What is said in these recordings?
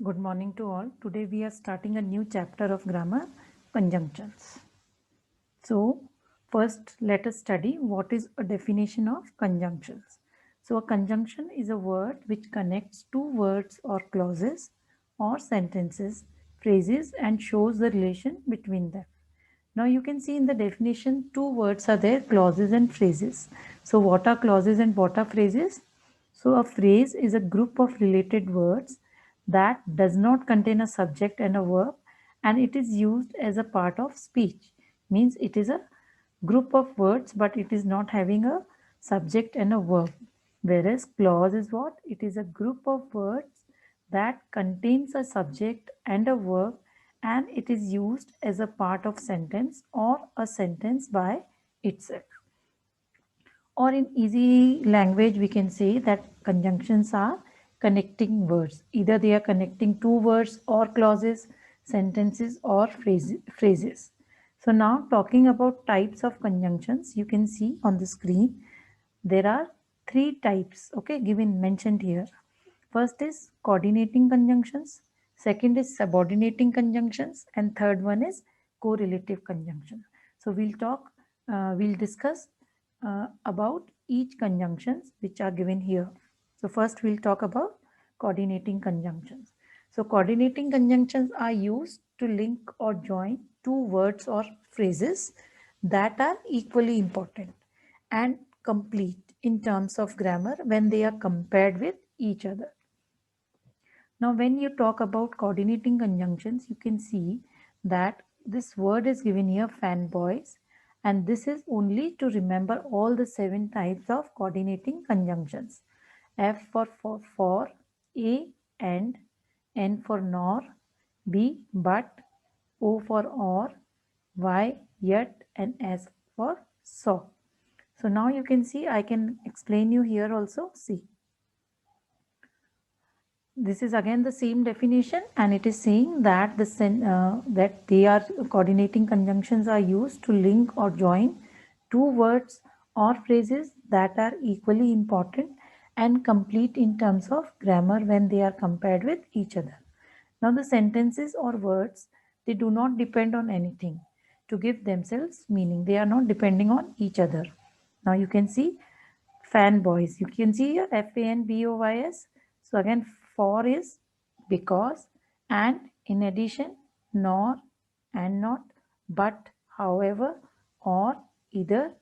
Good morning to all. Today we are starting a new chapter of grammar, conjunctions. So, first let us study what is a definition of conjunctions. So, a conjunction is a word which connects two words or clauses or sentences, phrases, and shows the relation between them. Now you can see in the definition two words are there, clauses and phrases. So what are clauses and what are phrases? So a phrase is a group of related words that does not contain a subject and a verb, and it is used as a part of speech. Means it is a group of words but it is not having a subject and a verb. Whereas clause is what? It is a group of words that contains a subject and a verb, and it is used as a part of sentence or a sentence by itself. Or in easy language, we can say that conjunctions are connecting words. Either they are connecting two words or clauses, sentences or phrases. So now talking about types of conjunctions, you can see on the screen, there are three types, okay, given mentioned here. First is coordinating conjunctions, second is subordinating conjunctions, and third one is correlative conjunction. So we'll discuss about each conjunctions which are given here. So first we'll talk about coordinating conjunctions. So coordinating conjunctions are used to link or join two words or phrases that are equally important and complete in terms of grammar when they are compared with each other. Now, when you talk about coordinating conjunctions, you can see that this word is given here, fanboys, and this is only to remember all the 7 types of coordinating conjunctions. F for, A and, N for nor, B but, O for or, Y yet, and S for so. So now you can see, I can explain you here also. See. This is again the same definition, and it is saying that that they are coordinating conjunctions are used to link or join two words or phrases that are equally important and complete in terms of grammar when they are compared with each other. Now the sentences or words, they do not depend on anything to give themselves meaning. They are not depending on each other. Now you can see fanboys. You can see here FANBOYS. So again, for is because, and in addition, nor and not, but, however, or either,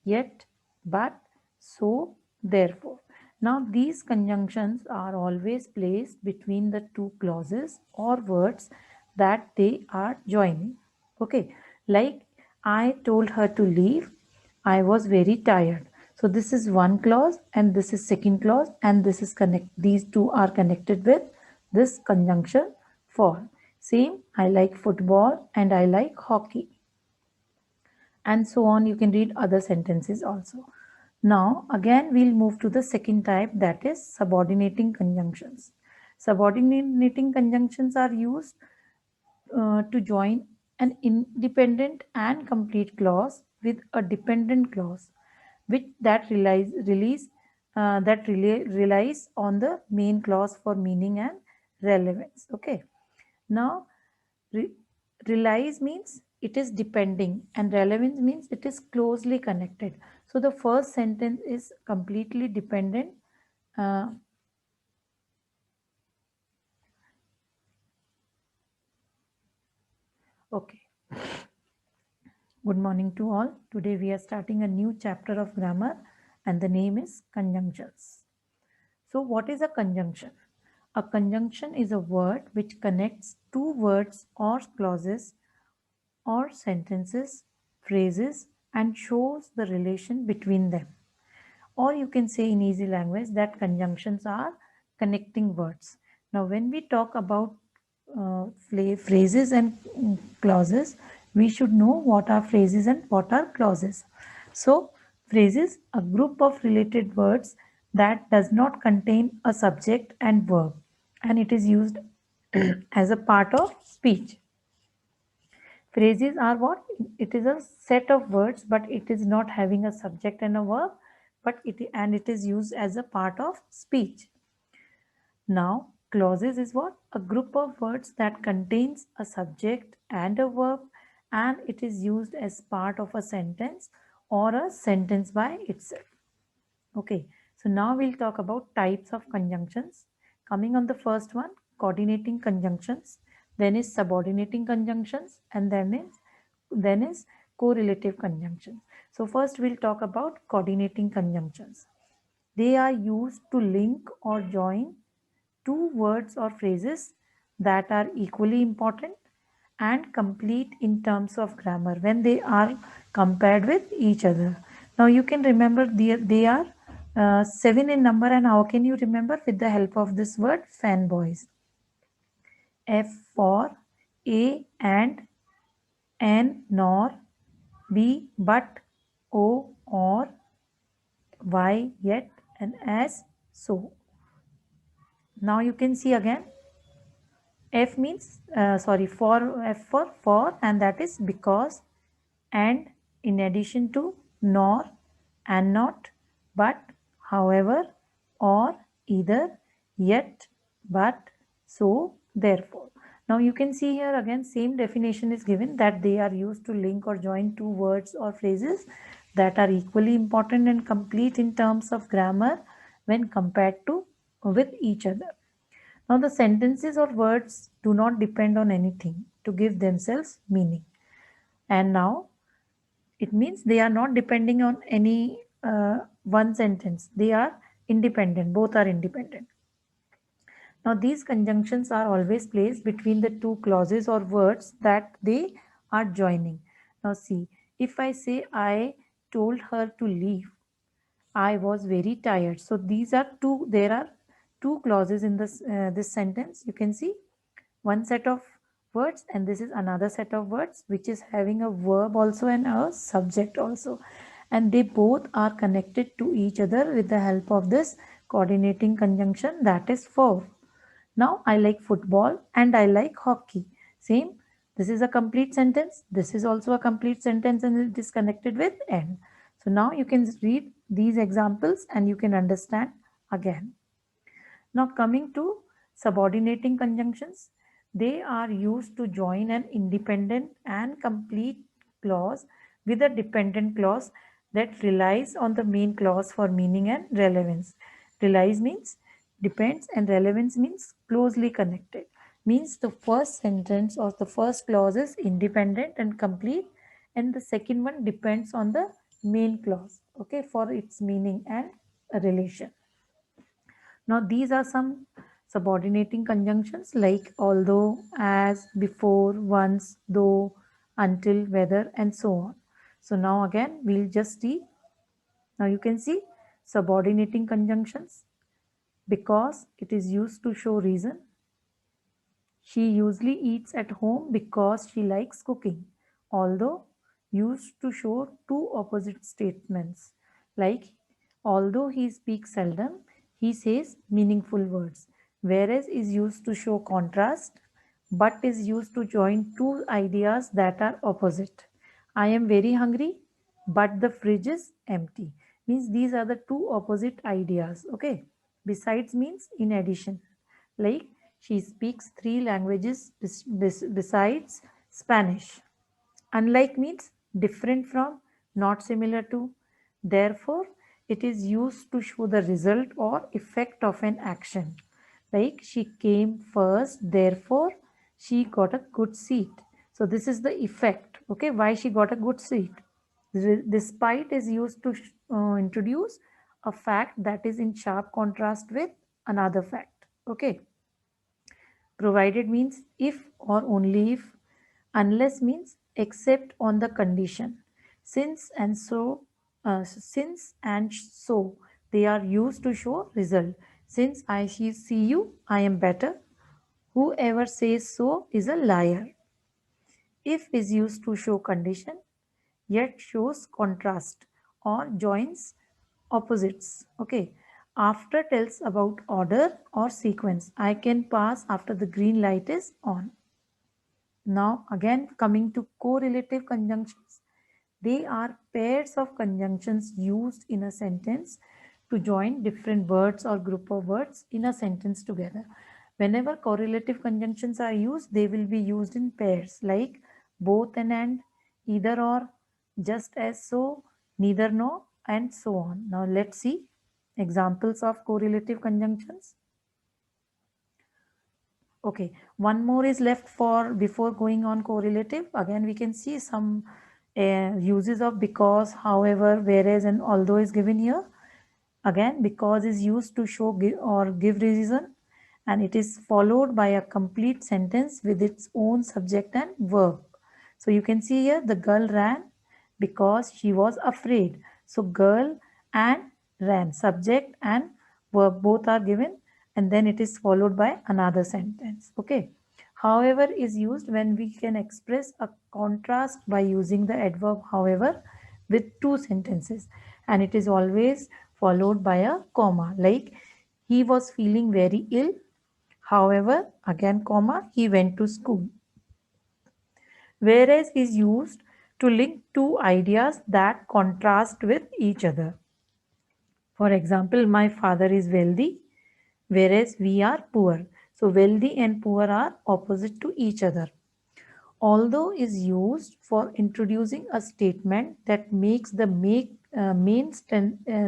yet, but, so, therefore. Now these conjunctions are always placed between the two clauses or words that they are joining. Okay, like I told her to leave, I was very tired. So this is one clause and this is second clause, and this is these two are connected with this conjunction for. Same, I like football and I like hockey, and so on. You can read other sentences also. Now again we'll move to the second type, that is subordinating conjunctions. Subordinating conjunctions are used to join an independent and complete clause with a dependent clause which that relies on the main clause for meaning and relevance. Okay, now re- relies means it is depending, and relevance means it is closely connected. So the first sentence is completely dependent. uh, okay, good morning to all. Today we are starting a new chapter of grammar, and the name is conjunctions. So what is a conjunction? A conjunction is a word which connects two words or clauses or sentences, phrases, and shows the relation between them. Or you can say in easy language that conjunctions are connecting words. Now, when we talk about phrases and clauses, we should know what are phrases and what are clauses. So, phrases, a group of related words that does not contain a subject and verb, and it is used as a part of speech. Phrases are what? It is a set of words, but it is not having a subject and a verb, but it is used as a part of speech. Now, Clauses is what? A group of words that contains a subject and a verb, and it is used as part of a sentence or a sentence by itself. Okay, so now we'll talk about types of conjunctions. Coming on the first one, coordinating conjunctions, then is subordinating conjunctions, and then is correlative conjunctions. So first we'll talk about coordinating conjunctions. They are used to link or join two words or phrases that are equally important and complete in terms of grammar when they are compared with each other. Now you can remember they are seven in number, and how can you remember? With the help of this word fanboys. F for A and, N nor, B but, O or, Y yet, and as so. Now you can see again F means, for F for, and that is because, and in addition to, nor, and not, but, however, or, either, yet, but, so, therefore. Now you can see here again same definition is given, that they are used to link or join two words or phrases that are equally important and complete in terms of grammar when compared to with each other. Now, the sentences or words do not depend on anything to give themselves meaning. And now it means they are not depending on any one sentence, they are independent, both are independent. Now, these conjunctions are always placed between the two clauses or words that they are joining. Now, see, if I say I told her to leave, I was very tired. So these are two. There are two clauses in this sentence. You can see one set of words, and this is another set of words which is having a verb also and a subject also, and they both are connected to each other with the help of this coordinating conjunction, that is for. Now I like football and I like hockey. Same. This is a complete sentence. This is also a complete sentence, and it is connected with and. So now you can read these examples and you can understand again. Now coming to subordinating conjunctions, they are used to join an independent and complete clause with a dependent clause that relies on the main clause for meaning and relevance. Relies means depends, and relevance means closely connected. Means the first sentence or the first clause is independent and complete, and the second one depends on the main clause, okay, for its meaning and relation. Now, these are some subordinating conjunctions like although, as, before, once, though, until, whether, and so on. So, now again, we'll just see. Now, you can see subordinating conjunctions because it is used to show reason. She usually eats at home because she likes cooking, although used to show two opposite statements like although he speaks seldom, he says meaningful words, whereas is used to show contrast, but is used to join two ideas that are opposite. I am very hungry, but the fridge is empty. Means these are the two opposite ideas. Okay. Besides means in addition. Like she speaks three languages besides Spanish. Unlike means different from, not similar to. Therefore, it is used to show the result or effect of an action. Like she came first, therefore she got a good seat. So this is the effect. Okay, why she got a good seat. Despite is used to introduce a fact that is in sharp contrast with another fact. Okay. Provided means if or only if. Unless means except on the condition. Since and so, since and so, they are used to show result. Since I see you, I am better. Whoever says so is a liar. If is used to show condition, yet shows contrast or joins opposites. Okay. After tells about order or sequence. I can pass after the green light is on. Now again coming to correlative conjunctions. They are pairs of conjunctions used in a sentence to join different words or group of words in a sentence together. Whenever correlative conjunctions are used, they will be used in pairs like both and, either or, just as so, neither nor, and so on. Now let's see examples of correlative conjunctions. Okay, one more is left for before going on correlative. Again, we can see some uses of because, however, whereas, and although is given here. Again, because is used to show or give reason, and it is followed by a complete sentence with its own subject and verb. So you can see here the girl ran because she was afraid. So girl and ran, subject and verb both are given, and then it is followed by another sentence. Okay. However is used when we can express a contrast by using the adverb however with two sentences, and it is always followed by a comma, like he was feeling very ill, however, again comma, he went to school. Whereas is used to link two ideas that contrast with each other. For example, my father is wealthy, whereas we are poor. So wealthy and poor are opposite to each other. Although is used for introducing a statement that makes the main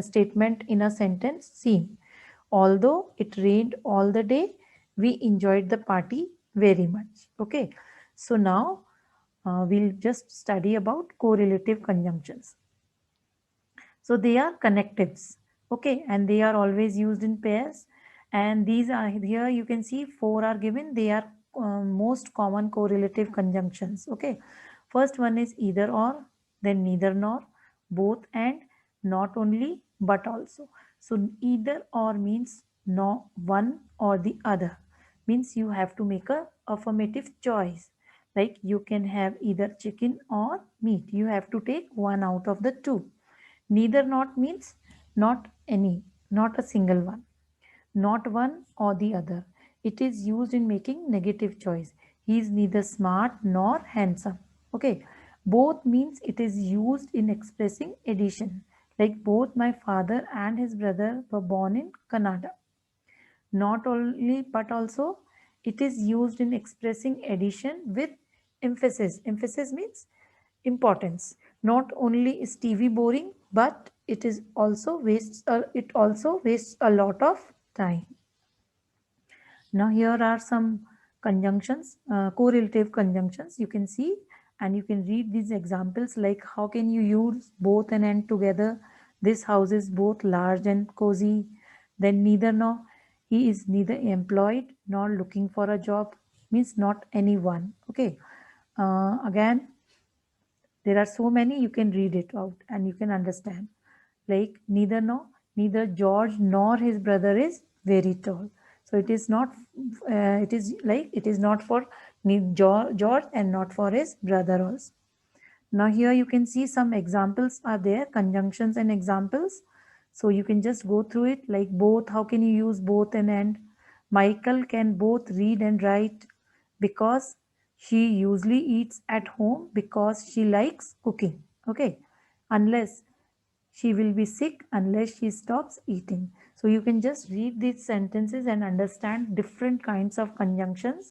statement in a sentence seem. Although it rained all the day, we enjoyed the party very much. Okay, so now we'll just study about correlative conjunctions. So they are connectives, okay, and they are always used in pairs. And these are here you can see four are given. They are most common correlative conjunctions. Okay, first one is either or, then neither nor, both and, not only but also. So either or means no one or the other, means you have to make a affirmative choice, like you can have either chicken or meat, you have to take one out of the two. Neither not means not any, not a single one, not one or the other. It is used in making negative choice. He is neither smart nor handsome. Okay. Both means it is used in expressing addition. Like both my father and his brother were born in Canada. Not only but also it is used in expressing addition with emphasis. Emphasis means importance. Not only is TV boring, but it also wastes a lot of time. Now here are some conjunctions, correlative conjunctions you can see, and you can read these examples like how can you use both and together. This house is both large and cozy. Then neither nor, he is neither employed nor looking for a job, means not anyone. Okay. Again, there are so many, you can read it out and you can understand. Like neither nor, neither George nor his brother is very tall. So it is not, it is like it is not for George and not for his brother also. Now here you can see some examples are there, conjunctions and examples. So you can just go through it like both. How can you use both and? Michael can both read and write because she usually eats at home because she likes cooking. Okay. Unless she will be sick unless she stops eating. So you can just read these sentences and understand different kinds of conjunctions